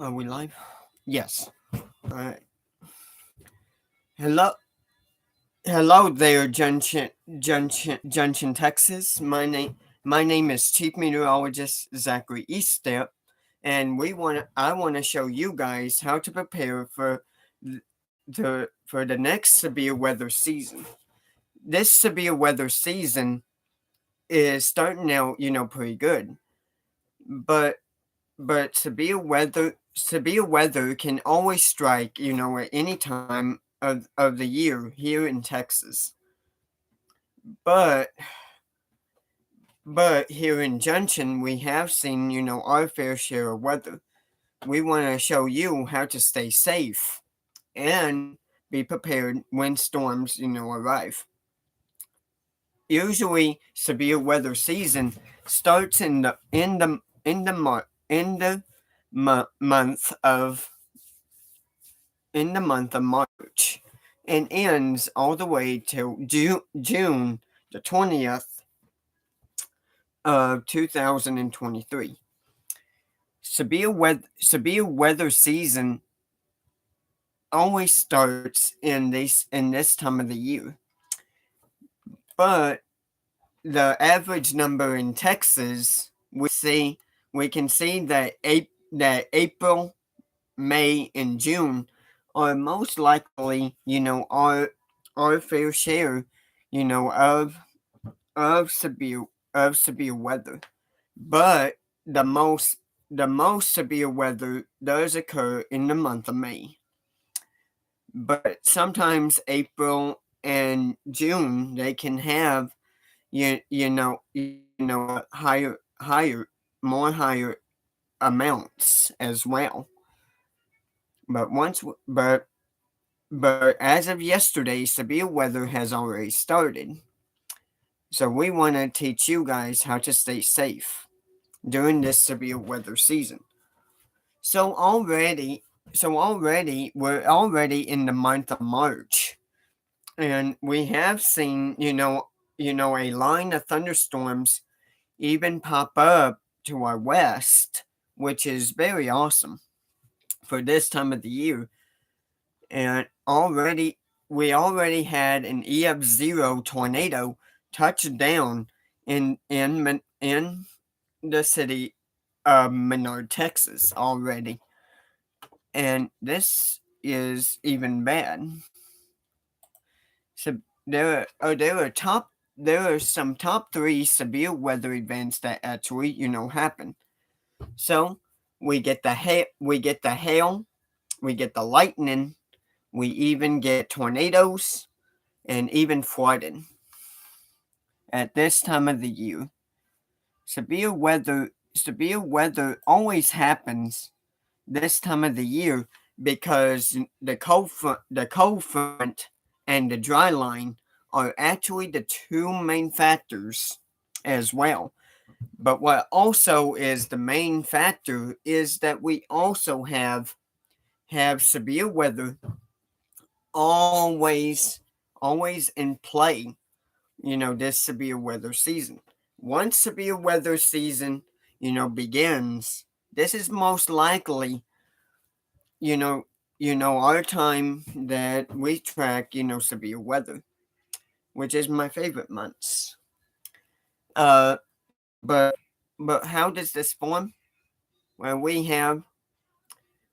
Are we live? Yes. Alright. Hello, hello there, Junction, Texas. My name is Chief Meteorologist Zachary Eastep, and I want to show you guys how to prepare for the next severe weather season. This severe weather season is starting out, pretty good, but severe weather can always strike, at any time of the year here in Texas. But here in Junction we have seen, our fair share of weather. We want to show you how to stay safe and be prepared when storms, arrive. Usually severe weather season starts month of in the month of March and ends all the way till June the 20th of 2023. Severe weather season always starts in this time of the year, but the average number in Texas we can see that April, May, and June are most likely, our fair share, of severe weather. But the most the most severe weather does occur in the month of May. But sometimes April and June they can have higher amounts as well. But once but as of yesterday, severe weather has already started. So we want to teach you guys how to stay safe during this severe weather season. So we're already in the month of March, and we have seen, a line of thunderstorms even pop up to our west, which is very awesome for this time of the year. And we already had an EF0 tornado touch down in the city of Menard, Texas already, and this is even bad. So there are some top three severe weather events that actually happen. So we get the hail, we get the lightning, we even get tornadoes and even flooding at this time of the year. Severe weather always happens this time of the year because the cold front and the dry line are actually the two main factors as well. But what also is the main factor is that we also have severe weather always always in play, this severe weather season. Once severe weather season, begins, this is most likely, you know, our time that we track, severe weather, which is my favorite months. Uh, but how does this form? Well, we have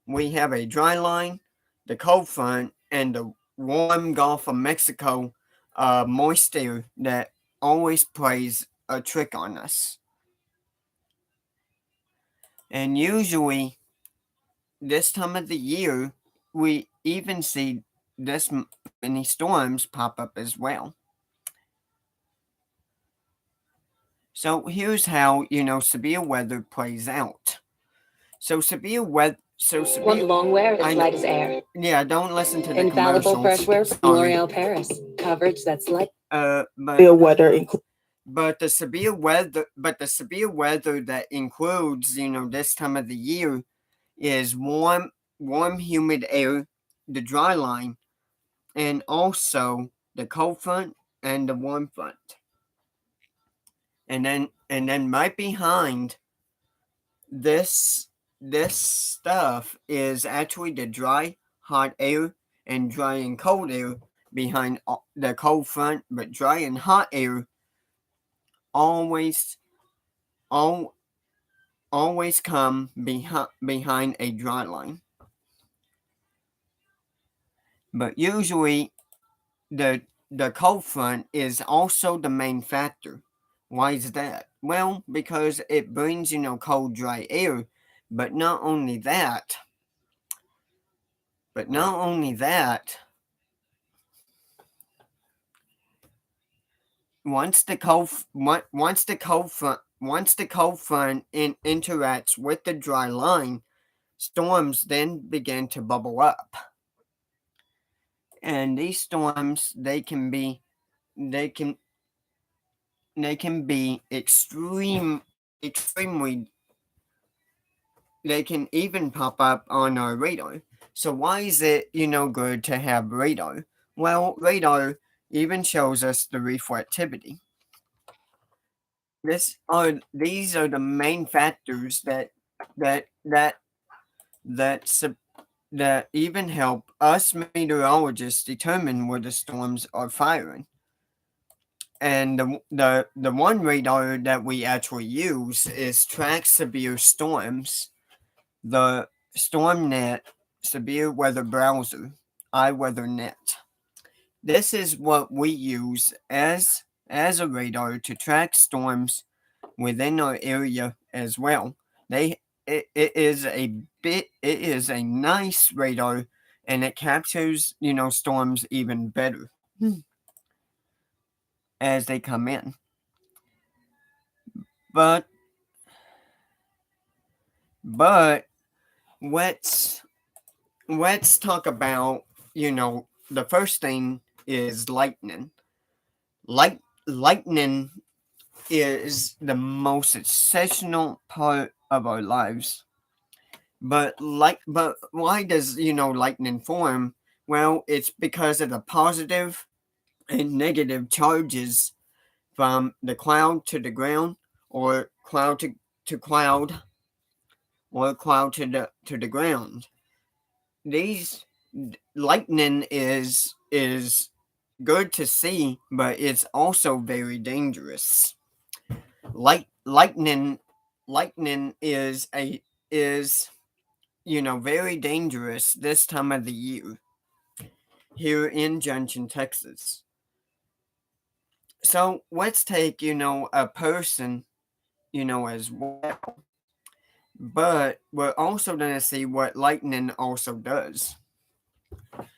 a dry line, the cold front, and the warm Gulf of Mexico moisture that always plays a trick on us. And usually, this time of the year, we even see this many storms pop up as well. So here's how severe weather plays out. So severe weather. So Want severe. longwear I as know. light as air? Yeah, don't listen to the Infallible fresh commercials. wear from Sorry. L'Oreal Paris. Coverage that's light. But Severe weather includes the severe weather that includes, this time of the year is warm, humid air, the dry line, and also the cold front and the warm front. And then right behind this this stuff is actually the dry, hot air and dry and cold air behind the cold front, but dry and hot air always al- always come behind a dry line. But usually the the cold front is also the main factor. Why is that? Well, because it brings, cold dry air, but not only that, but not only that, once the cold front interacts with the dry line, storms then begin to bubble up. And these storms they can they can be extremely they can even pop up on our radar. So why is it, good to have radar? Well, radar even shows us the reflectivity. These are the main factors that that that sub, that even help us meteorologists determine where the storms are firing. And the one radar that we actually use is track severe storms, the StormNet severe weather browser, iWeatherNet. This is what we use as a radar to track storms within our area as well. They it is it is a nice radar, and it captures, storms even better as they come in. But but let's let's talk about, the first thing is lightning. Lightning is the most exceptional part of our lives. But why does, lightning form? Well, it's because of the positive and negative charges from the cloud to the ground, or cloud to cloud, or cloud to the ground. These lightning is good to see, but it's also very dangerous. Lightning is a is very dangerous this time of the year here in Junction, Texas. So let's take, a person, as well. But we're also going to see what lightning also does.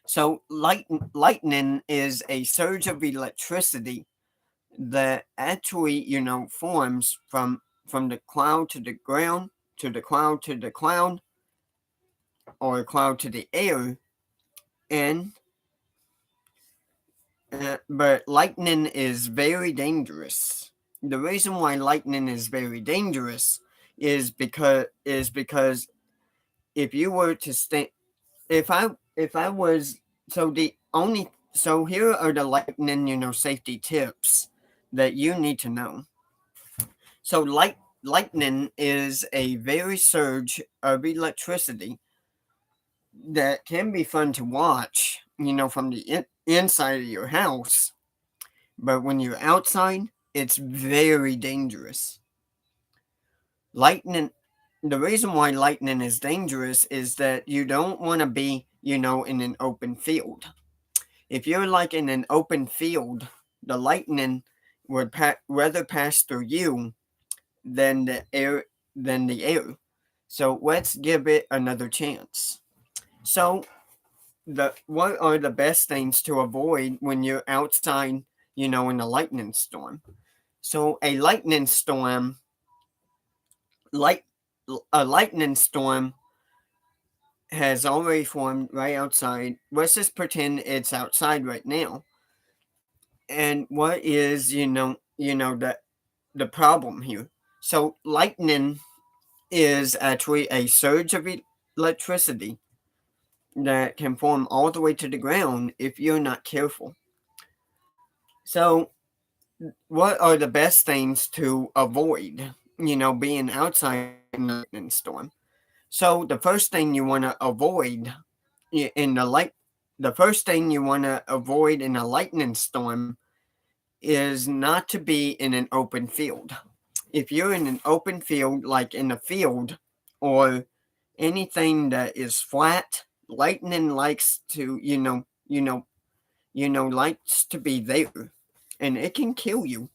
So lightning is a surge of electricity that actually, forms from the cloud to the ground, to the cloud to the cloud, or cloud to the air. And but lightning is very dangerous. The reason why lightning is very dangerous is because if you were to stay, if I was so the only so here are the lightning, safety tips that you need to know. So lightning is a very surge of electricity that can be fun to watch, from the inside of your house. But when you're outside, it's very dangerous. Lightning, the reason why lightning is dangerous is that you don't want to be, in an open field. If you're like in an open field, the lightning would rather pass through you than the air. So let's give it another chance. So the what are the best things to avoid when you're outside, in a lightning storm? So light a lightning storm has already formed right outside. Let's just pretend it's outside right now. And what is, the problem here? So lightning is actually a surge of electricity that can form all the way to the ground if you're not careful. So what are the best things to avoid, being outside in a lightning storm? So in the light the first thing you want to avoid in a lightning storm is not to be in an open field. If you're in an open field, like in a field or anything that is flat, lightning likes to, likes to be there, and it can kill you.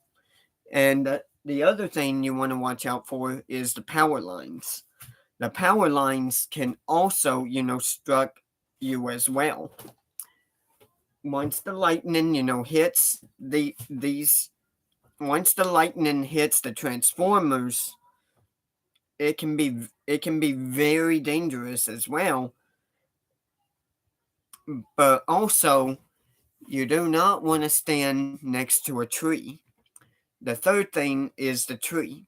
And the other thing you want to watch out for is the power lines. The power lines can also, struck you as well. Once the lightning, hits once the lightning hits the transformers, it can be very dangerous as well. But also, you do not want to stand next to a tree. The third thing is the tree.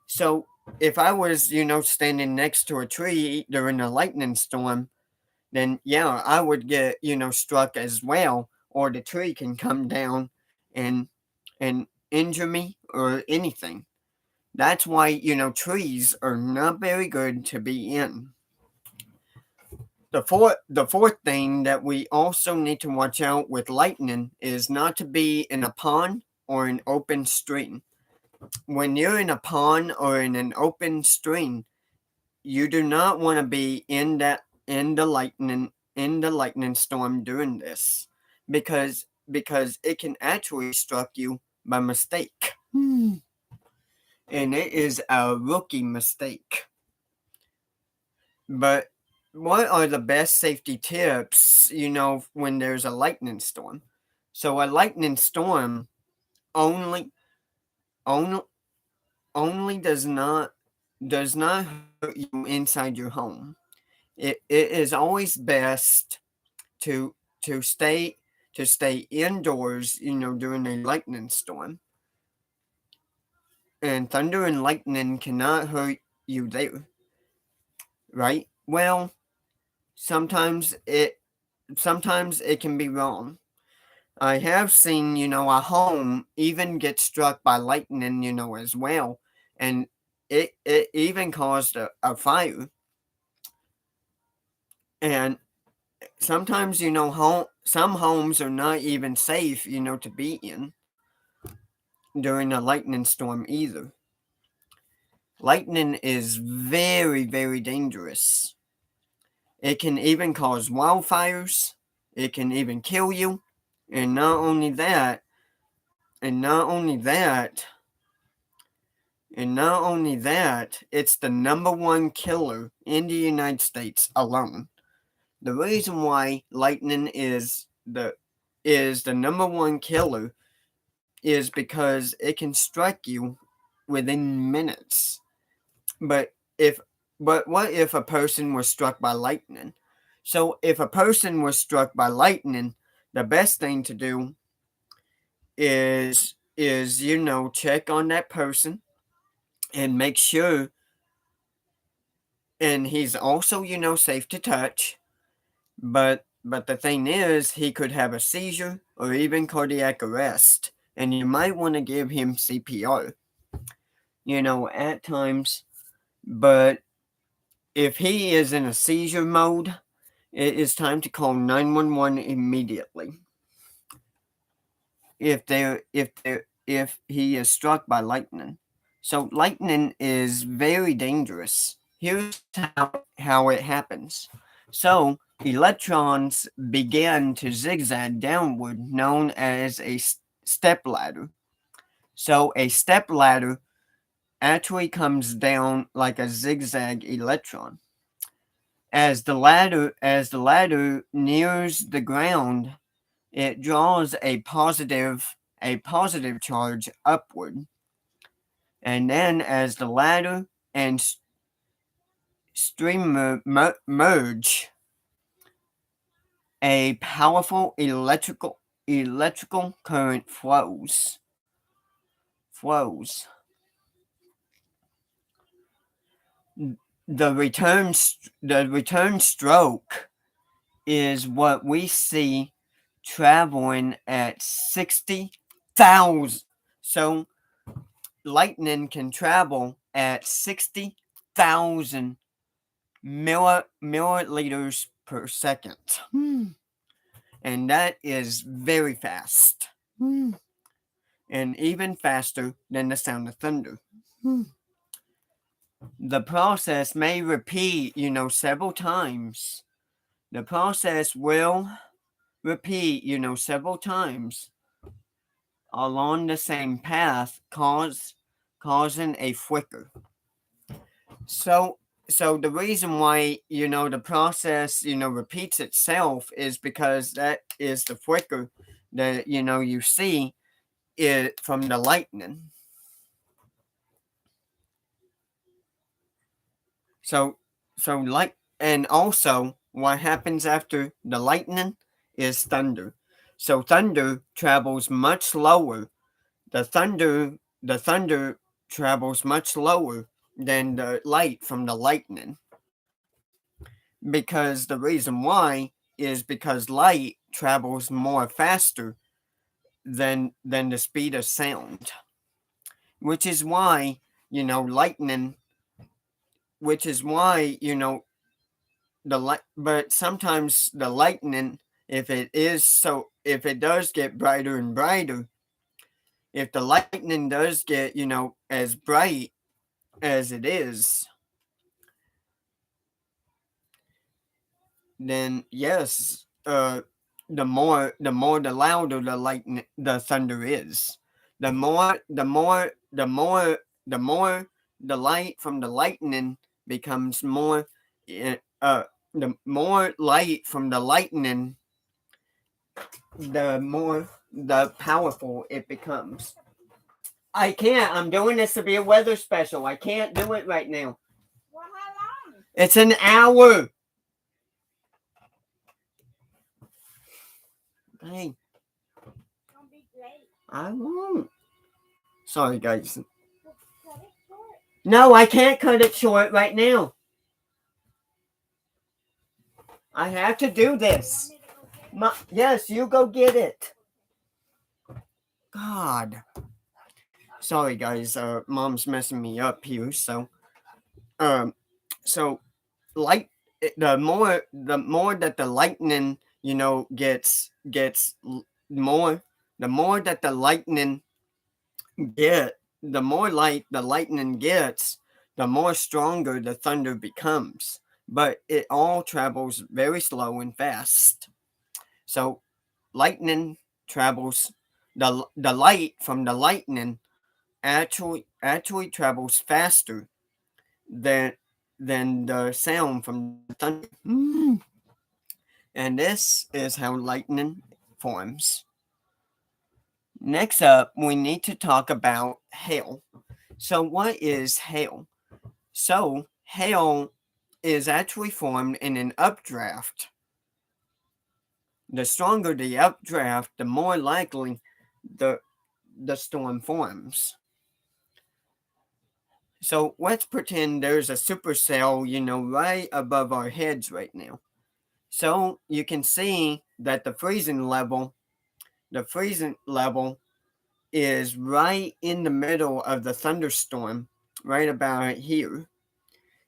So if I was, standing next to a tree during a lightning storm, then yeah, I would get, struck as well, or the tree can come down and injure me or anything. That's why, trees are not very good to be in. The fourth thing that we also need to watch out with lightning is not to be in a pond or an open stream. When you're in a pond or in an open stream, you do not want to be in the lightning storm during this, because it can actually struck you by mistake. And it is a rookie mistake. But what are the best safety tips, when there's a lightning storm? So a lightning storm only only only does not hurt you inside your home. It is always best to to stay to stay indoors, during a lightning storm. And thunder and lightning cannot hurt you there, right? Well, sometimes it can be wrong. I have seen, a home even get struck by lightning, as well, and it even caused a fire. And sometimes, some homes are not even safe, to be in during a lightning storm either. Lightning is very, very dangerous. It can even cause wildfires. It can even kill you. And not only that, and not only that, and not only that, it's the number one killer in the United States alone. The reason why lightning is the number one killer is because it can strike you within minutes. But if but what if a person was struck by lightning? So if a person was struck by lightning, the best thing to do is check on that person and make sure, and he's also, safe to touch. But the thing is, he could have a seizure or even cardiac arrest, and you might want to give him CPR, at times. But if he is in a seizure mode, it is time to call 911 immediately. If he is struck by lightning. So lightning is very dangerous. Here's how it happens. So electrons begin to zigzag downward, known as a step ladder. So a step ladder actually comes down like a zigzag electron. As the ladder nears the ground, it draws a positive charge upward. And then as the ladder and stream merge, a powerful electrical current flows. The return stroke is what we see traveling at 60,000. So lightning can travel at 60,000 milliliters per second. And that is very fast. And even faster than the sound of thunder. The process may repeat, several times. The process will repeat, several times along the same path, causing a flicker. So, so the reason why the process repeats itself is because that is the flicker that you see it from the lightning. So, and also what happens after the lightning is thunder. So thunder travels much slower. The thunder travels much slower than the light from the lightning. Because the reason why is because light travels more faster than the speed of sound. Which is why, lightning which is why, the light but sometimes the lightning, if it does get brighter and brighter, if the lightning does get as bright as it is, then yes, the louder the thunder is. The more the light from the lightning becomes more. eh, uh the more light from the lightning, the more the powerful it becomes. I can't. I'm doing this to be a weather special. I can't do it right now. Well, how long? It's an hour. Hey, Don't be great. I won't. Sorry, guys. Well, cut it short. No, I can't cut it short right now. I have to do Want this. me to go get it? Yes, you go get it. God. Sorry, guys. Mom's messing me up here. Um, so light. The more that the lightning, gets more. The more that the lightning the more light the lightning gets, the more stronger the thunder becomes. But it all travels very slow and fast. So lightning travels the light from the lightning actually travels faster than the sound from the thunder. And this is how lightning forms. Next up, we need to talk about hail. So, what is hail? So, hail is actually formed in an updraft. The stronger the updraft, the more likely the storm forms. So, let's pretend there's a supercell, right above our heads right now. So, you can see that the freezing level is right in the middle of the thunderstorm, right about here.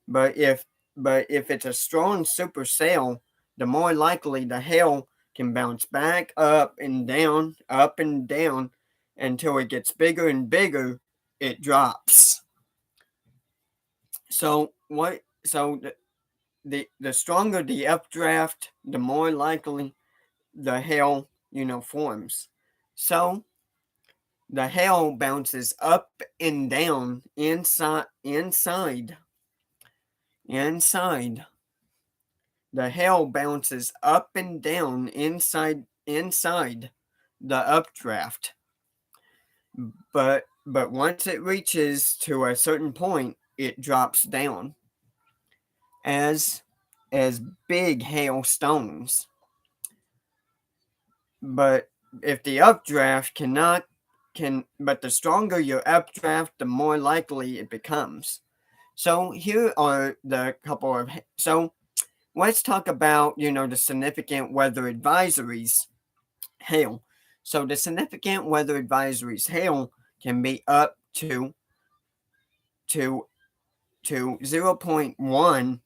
But if it's a strong supercell, the more likely the hail can bounce back up and down until it gets bigger and bigger, it drops. So what so the stronger the updraft, the more likely the hail, forms. So the hail bounces up and down inside. The hail bounces up and down inside the updraft. But once it reaches to a certain point, it drops down as as big hailstones. But if the updraft cannot can but the stronger your updraft, the more likely it becomes. So here are the couple of so let's talk about the significant weather advisories hail. So the significant weather advisories hail can be up to to 0.1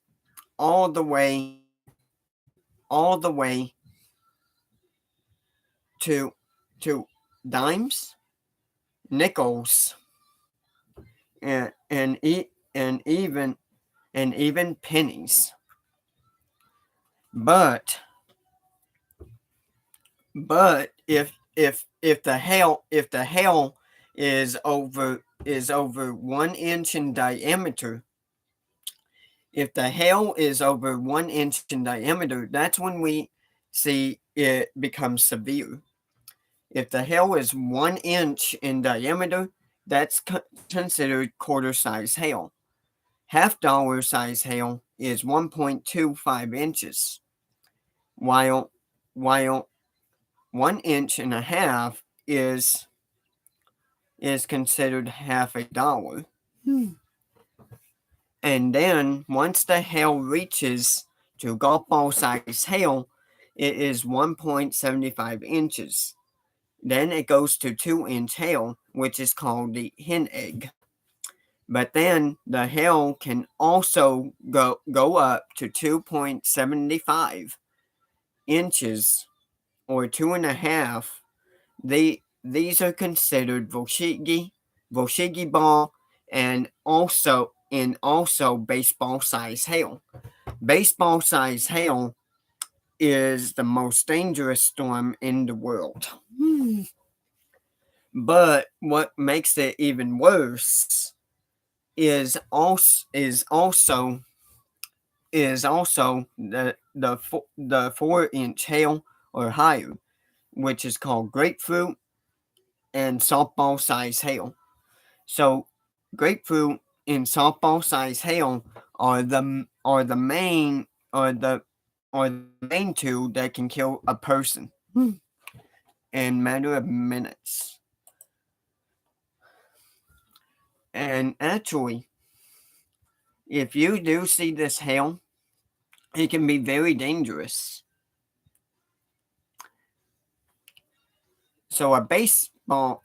all the way all the way to to dimes, nickels, and even pennies. But if the hail is over 1 inch in diameter, if the hail is over 1 inch in diameter, that's when we see it become severe. If the hail is 1 inch in diameter, that's considered quarter size hail. Half dollar size hail is 1.25 inches, while while 1 inch and a half is considered half a dollar. And then once the hail reaches to golf ball size hail, it is 1.75 inches. Then it goes to 2 inch hail, which is called the hen egg. But then the hail can also go up to 2.75 inches or 2.5. These are considered Volshigi ball, and also baseball size hail. Baseball size hail is the most dangerous storm in the world. But what makes it even worse is also the 4 inch hail or higher, which is called grapefruit and softball size hail. So grapefruit and softball size hail are the main two that can kill a person in matter of minutes. And actually, if you do see this hail, it can be very dangerous. So a baseball,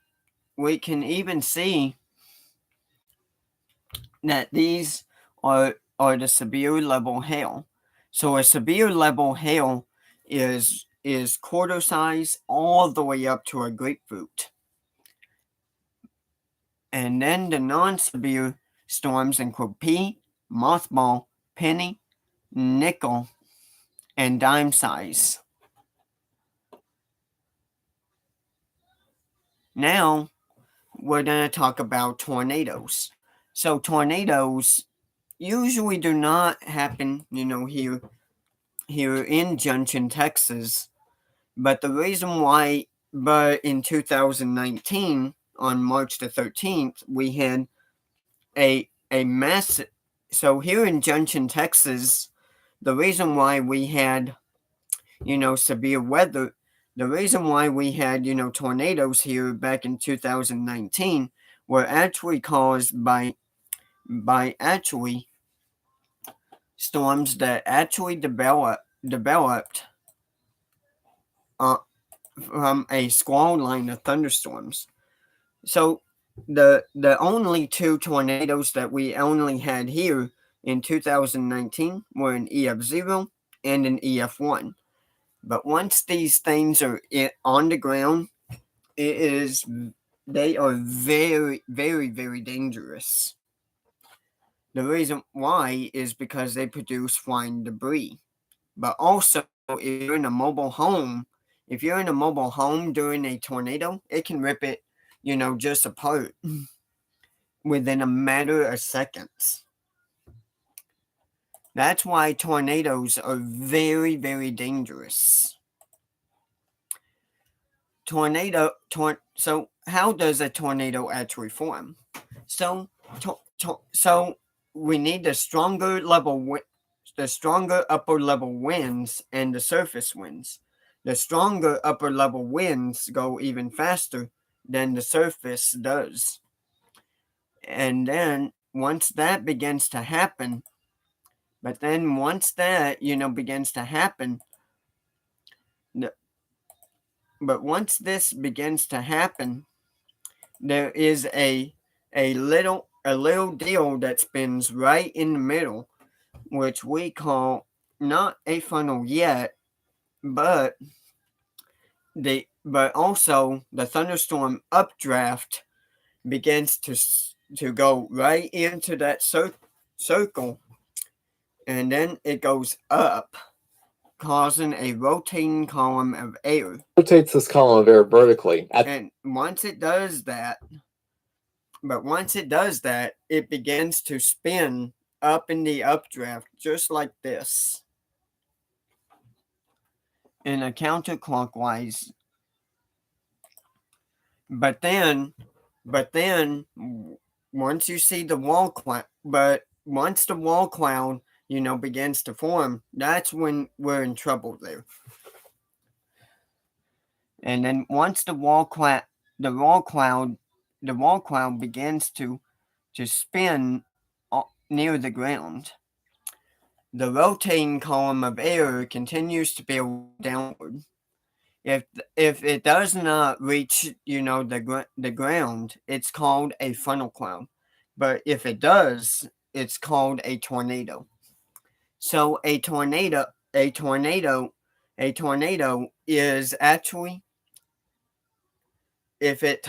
we can even see that these are the severe level hail. So a severe level hail is quarter size all the way up to a grapefruit. And then the non-severe storms include pea, mothball, penny, nickel, and dime size. Now we're going to talk about tornadoes. So tornadoes usually do not happen, here in Junction, Texas. But in 2019, on March the 13th, we had a massive. So here in Junction, Texas, the reason why we had, severe weather, the reason why we had, tornadoes here back in 2019 were actually caused by actually storms that actually developed from a squall line of thunderstorms. So the only two tornadoes that we only had here in 2019 were an EF0 and an EF1. But once these things are on the ground, they are very, very, very dangerous. The reason why is because they produce flying debris. But also, if you're in a mobile home during a tornado, it can rip it, just apart within a matter of seconds. That's why tornadoes are very, very dangerous. So how does a tornado actually form? So we need the stronger upper level winds and the surface winds. The stronger upper level winds go even faster than the surface does. And then once that begins to happen, once this begins to happen, there is a little deal that spins right in the middle, which we call not a funnel yet, but also the thunderstorm updraft begins to go right into that circle, and then it goes up, causing a rotating column of air. Rotates this column of air vertically. And once it does that, it begins to spin up in the updraft, just like this, in a counterclockwise. But then, once you see the wall cloud, once the wall cloud, begins to form, that's when we're in trouble there. And then once the wall cloud begins to spin near the ground, the rotating column of air continues to build downward. If it does not reach, the ground, it's called a funnel cloud. But if it does, it's called a tornado. So a tornado is actually, if it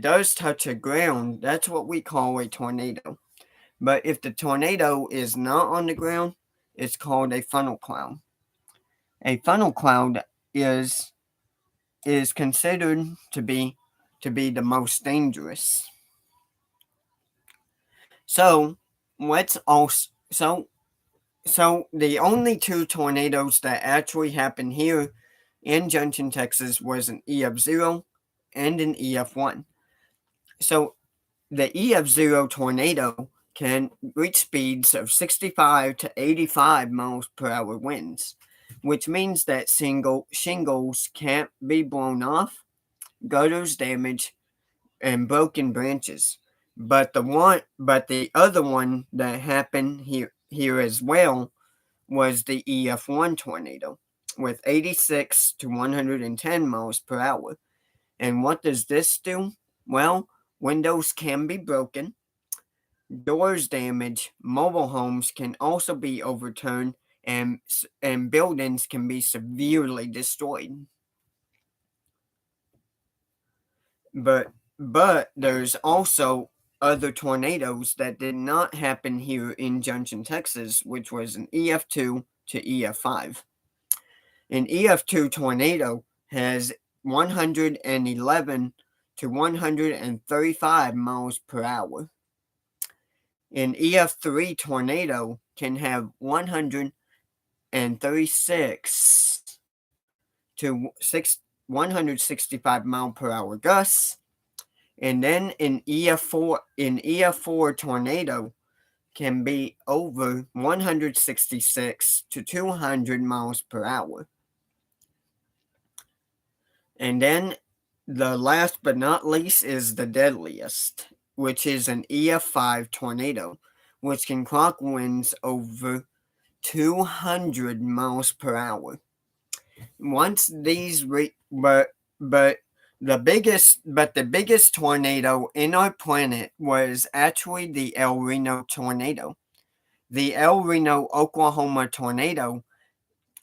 does touch a ground, that's what we call a tornado. But if the tornado is not on the ground, it's called a funnel cloud. A funnel cloud is considered to be the most dangerous. So let's also so the only two tornadoes that actually happened here in Junction, Texas, was an EF0 and an EF1. So the EF0 tornado can reach speeds of 65 to 85 miles per hour winds, which means that shingles can't be blown off, gutters damaged, and broken branches. But the other one that happened here as well was the EF1 tornado with 86 to 110 miles per hour. And what does this do? Well, windows can be broken, doors damaged, mobile homes can also be overturned, and buildings can be severely destroyed. But there's also other tornadoes that did not happen here in Junction, Texas, which was an EF2 to EF5. An EF2 tornado has 111 to 135 miles per hour. An EF3 tornado can have 136 to 165 mile per hour gusts. And then an EF4 tornado can be over 166 to 200 miles per hour. And then the last but not least is the deadliest, which is an EF5 tornado, which can clock winds over 200 miles per hour. Once these but the biggest tornado in our planet was actually the El Reno tornado. The El Reno, Oklahoma tornado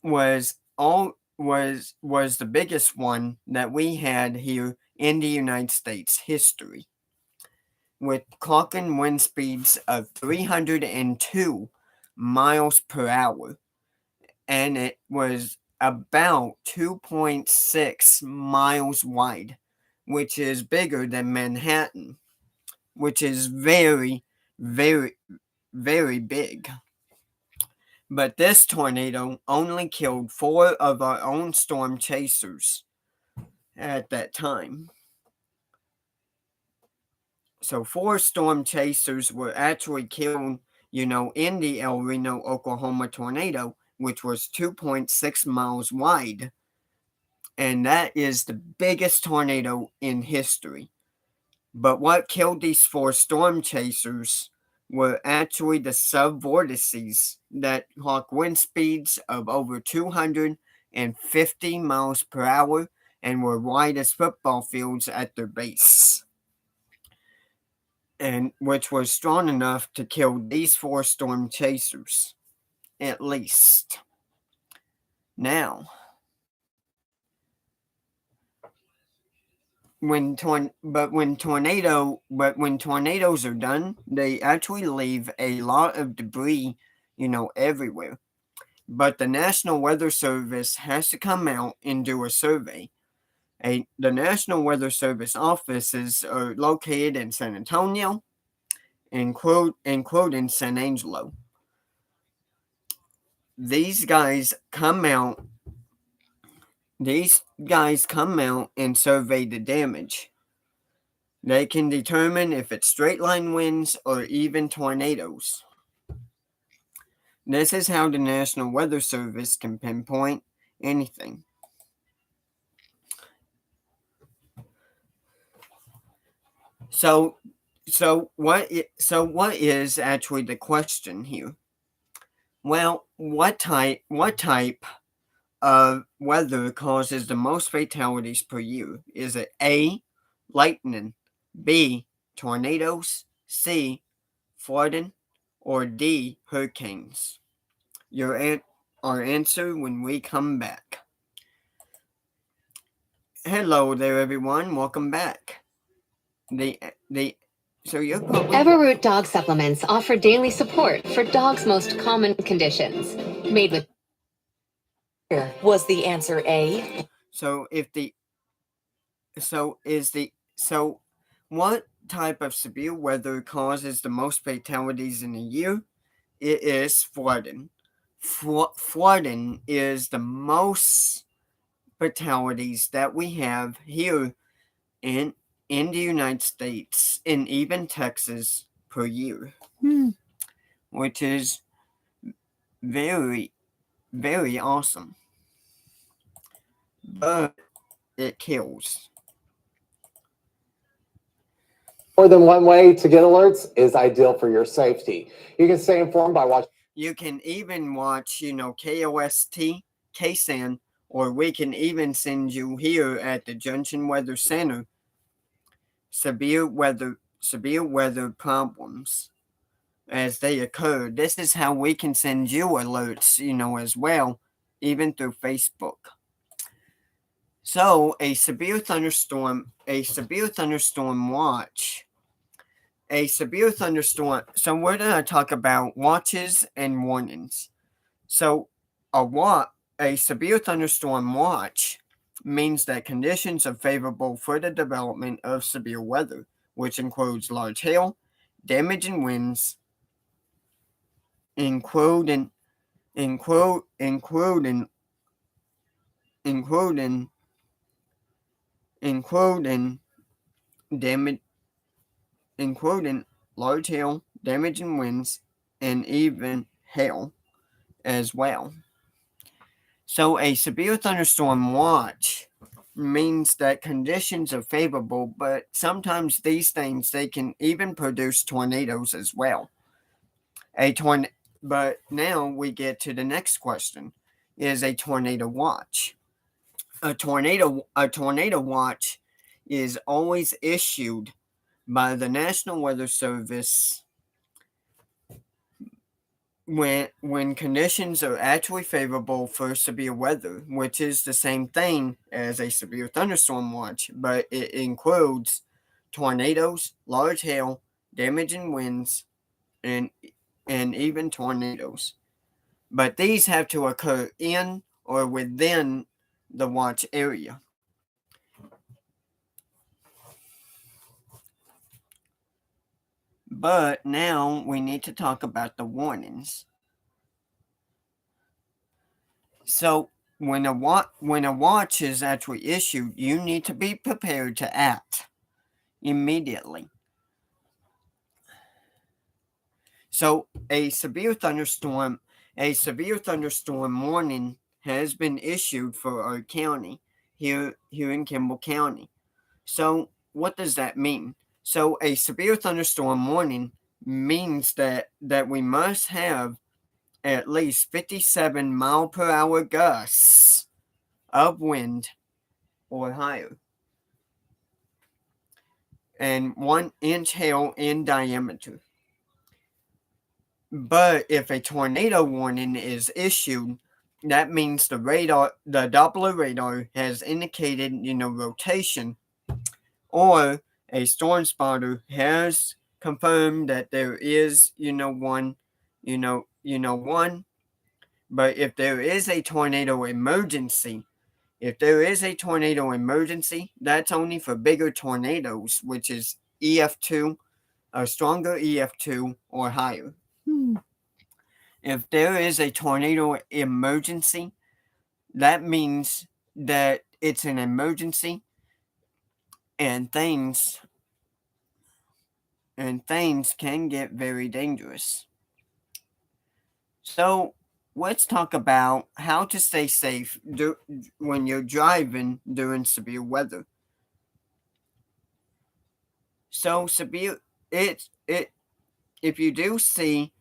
was the biggest one that we had here in the United States history, with clocking wind speeds of 302 miles per hour, and it was about 2.6 miles wide, which is bigger than Manhattan, which is very, very, very big. But this tornado only killed 4 of our own storm chasers at that time. So 4 storm chasers were actually killed, in the El Reno, Oklahoma tornado, which was 2.6 miles wide. And that is the biggest tornado in history. But what killed these 4 storm chasers were actually the subvortices that clock wind speeds of over 250 miles per hour and were wide as football fields at their base. and which was strong enough to kill these 4 storm chasers, at least. Now, when tornadoes are done, they actually leave a lot of debris, everywhere. But the National Weather Service has to come out and do a survey. The National Weather Service offices are located in San Antonio and in San Angelo. These guys come out and survey the damage. They can determine if it's straight line winds or even tornadoes. This is how the National Weather Service can pinpoint anything. So what is actually the question here? Well, what type of weather causes the most fatalities per year? Is it A, lightning, B, tornadoes, C, flooding, or D, hurricanes? Our answer when we come back. Hello there, everyone. Welcome back. So you're probably Everroot dog supplements offer daily support for dogs' most common conditions. Made with Was the answer A? What type of severe weather causes the most fatalities in a year? It is flooding. Flooding is the most fatalities that we have here in the United States and even Texas per year, which is very, very awesome. But it kills. More than one way to get alerts is ideal for your safety. You can stay informed by watching. You can even watch, KOST, KSAN, or we can even send you here at the Junction Weather Center severe weather problems as they occur. This is how we can send you alerts, as well, even through Facebook. So a severe thunderstorm watch. So we're going to talk about watches and warnings. So a severe thunderstorm watch means that conditions are favorable for the development of severe weather, which includes large hail, damaging winds, including damage including large hail, damaging winds, and even hail as well. So a severe thunderstorm watch means that conditions are favorable, but sometimes these things, they can even produce tornadoes as well. But now we get to the next question. Is a tornado watch? A tornado watch is always issued by the National Weather Service when conditions are actually favorable for severe weather, which is the same thing as a severe thunderstorm watch, but it includes tornadoes, large hail, damaging winds, and even tornadoes. But these have to occur in or within the watch area. But now we need to talk about the warnings. So when a watch is actually issued, you need to be prepared to act immediately. So a severe thunderstorm warning has been issued for our county here in Kimball County. So what does that mean? So a severe thunderstorm warning means that we must have at least 57 mile per hour gusts of wind or higher. and 1-inch hail in diameter. But if a tornado warning is issued, that means the Doppler radar has indicated, rotation, or a storm spotter has confirmed that there is, one. But if there is a tornado emergency, that's only for bigger tornadoes, which is EF2, a stronger EF2 or higher. If there is a tornado emergency, that means that it's an emergency and things can get very dangerous. So, let's talk about how to stay safe when you're driving during severe weather. So, if you do see,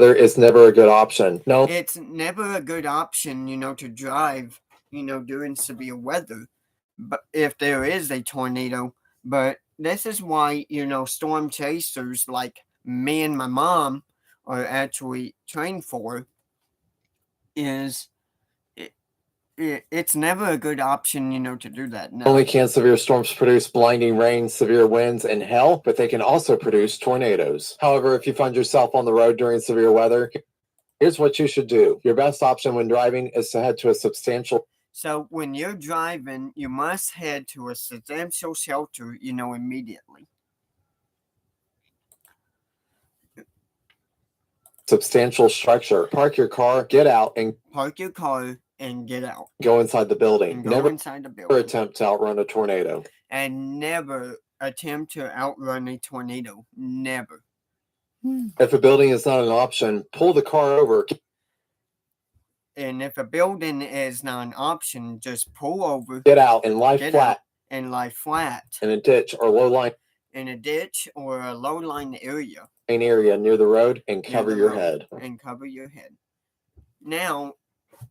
There is never a good option. No. it's never a good option, to drive, during severe weather, but if there is a tornado. But this is why, storm chasers like me and my mom are actually trained for, is it's never a good option, to do that. Not only can severe storms produce blinding rain, severe winds, and hail, but they can also produce tornadoes. However, if you find yourself on the road during severe weather, here's what you should do. Your best option when driving is to head to a substantial. So when you're driving, you must head to a substantial shelter, immediately. Substantial structure. Park your car, get out, and get out. Go inside the building. Never attempt to outrun a tornado. And never attempt to outrun a tornado. Never. If a building is not an option, pull the car over. And if a building is not an option, just pull over. Get out and lie flat. In a ditch or low line. In a ditch or a low line area. An area near the road and cover your head. Now,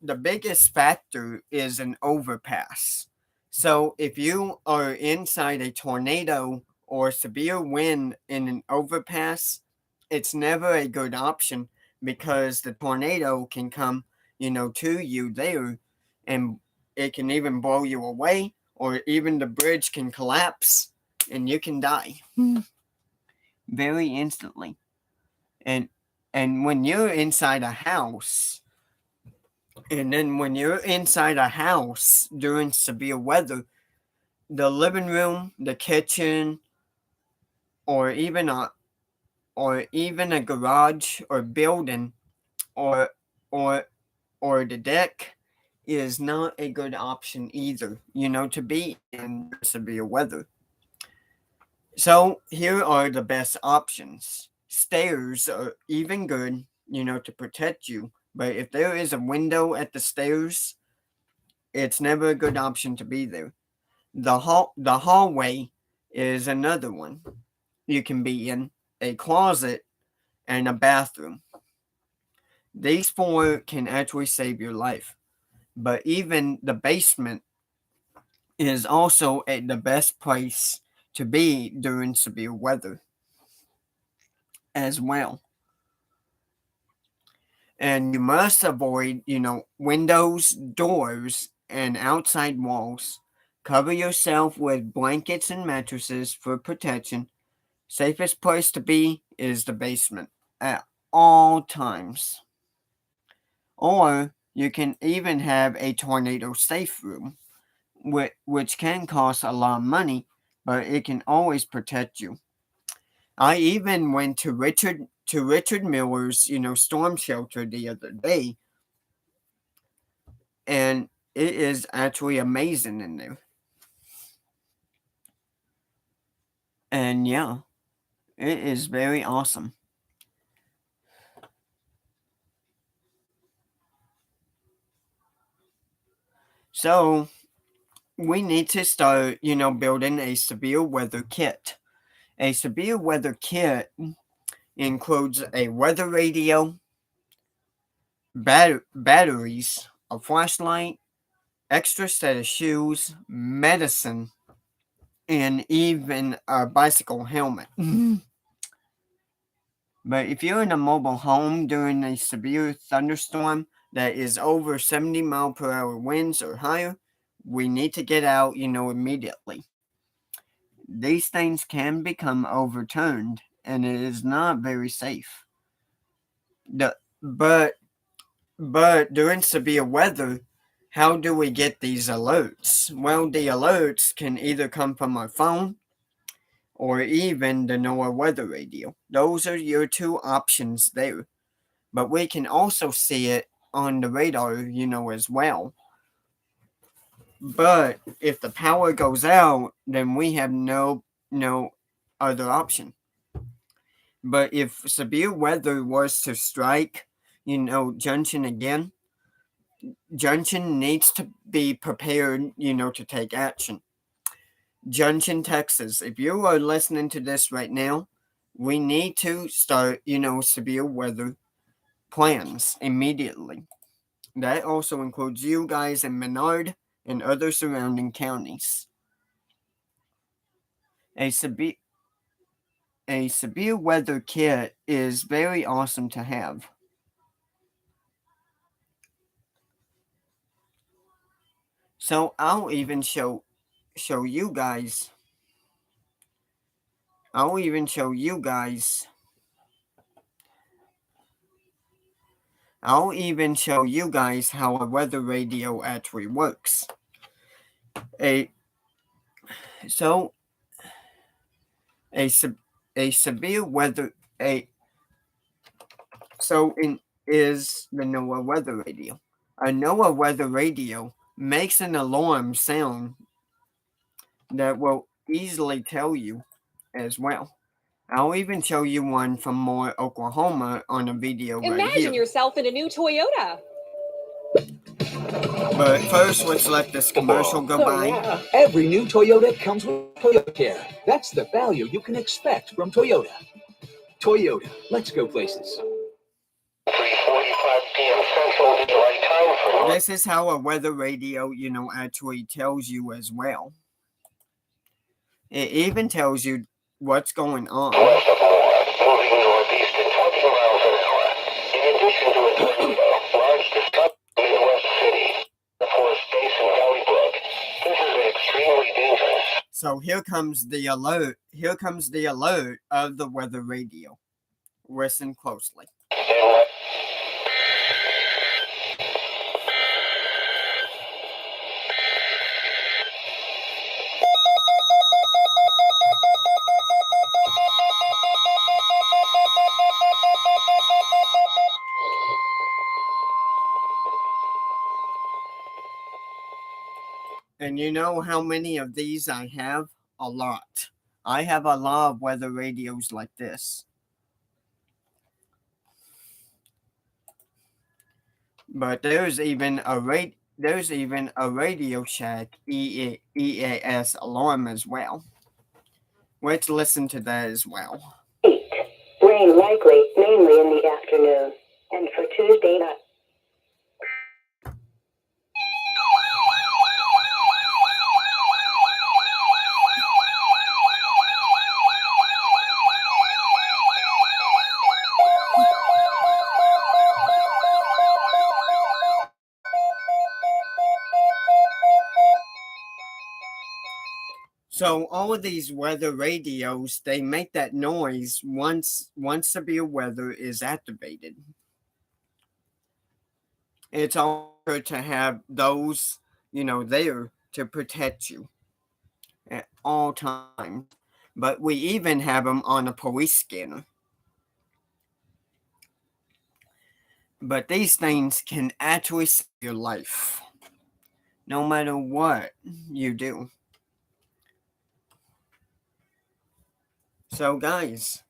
the biggest factor is an overpass. So if you are inside a tornado or severe wind in an overpass, it's never a good option because the tornado can come, to you there, and it can even blow you away, or even the bridge can collapse and you can die very instantly. And when you're inside a house, during severe weather, the living room, the kitchen, or even a garage or building, or the deck is not a good option either, to be in severe weather. So here are the best options. Stairs are even good, to protect you. But if there is a window at the stairs, it's never a good option to be there. The hallway is another one. You can be in a closet and a bathroom. These 4 can actually save your life. But even the basement is also the best place to be during severe weather as well. And you must avoid, windows, doors, and outside walls. Cover yourself with blankets and mattresses for protection. Safest place to be is the basement at all times. Or you can even have a tornado safe room, which can cost a lot of money, but it can always protect you. I even went to Richard Miller's, storm shelter the other day, and it is actually amazing in there. And yeah, it is very awesome. So we need to start, building a severe weather kit. A severe weather kit includes a weather radio, batteries, a flashlight, extra set of shoes, medicine, and even a bicycle helmet. But if you're in a mobile home during a severe thunderstorm that is over 70 mile per hour winds or higher, we need to get out, immediately. These things can become overturned, and it is not very safe. The, but but during severe weather, how do we get these alerts? Well, the alerts can either come from our phone or even the NOAA weather radio. Those are your two options there. But we can also see it on the radar, as well. But if the power goes out, then we have no other option. But if severe weather was to strike, Junction again, Junction needs to be prepared, to take action. Junction, Texas, if you are listening to this right now, we need to start, severe weather plans immediately. That also includes you guys in Menard and other surrounding counties. A severe a severe weather kit is very awesome to have. So I'll even show you guys. I'll even show you guys. I'll even show you guys how a weather radio actually works. A so a a severe weather a so in is the NOAA weather radio. A NOAA weather radio makes an alarm sound that will easily tell you as well. I'll even show you one from Moore, Oklahoma on a video right here. Imagine yourself in a new Toyota. But first, let's let this commercial go by. Yeah. Every new Toyota comes with Toyota Care. That's the value you can expect from Toyota. Toyota, let's go places. 3:45 p.m. Central is the right time for This is how a weather radio, actually tells you as well. It even tells you what's going on. west of Moore, moving northeast at 20 miles an hour. In addition to a tornado, large disruption in Midwest City, the Forest Basin Valley Brook. This is extremely dangerous. So here comes the alert. Here comes the alert of the weather radio. Listen closely. And And you know how many of these I have? A lot. I have a lot of weather radios like this. But there's even a Radio Shack EAS alarm as well. Let's listen to that as well. 8. Rain likely, mainly in the afternoon. And for Tuesday night. So all of these weather radios, they make that noise once severe weather is activated. It's all good to have those, there to protect you at all times. But we even have them on a police scanner. But these things can actually save your life, no matter what you do. So guys,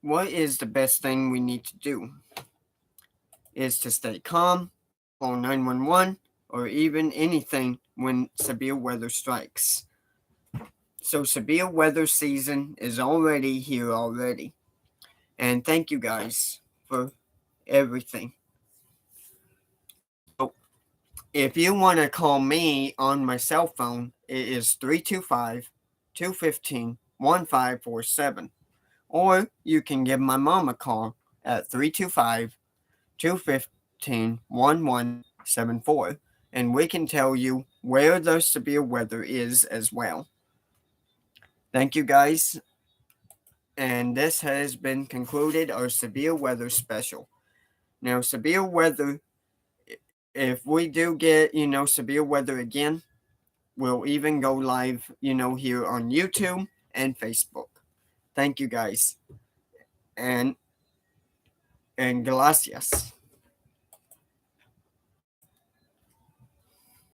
what is the best thing we need to do? Is to stay calm, call 911, or even anything when severe weather strikes. So severe weather season is already here already. And thank you guys for everything. So if you want to call me on my cell phone, it is 325-215-1547. Or you can give my mom a call at 325-215-1174. And we can tell you where the severe weather is as well. Thank you guys. And this has been concluded our severe weather special. Now, severe weather, if we do get, severe weather again, we'll even go live, here on YouTube and Facebook. Thank you guys. And gracias.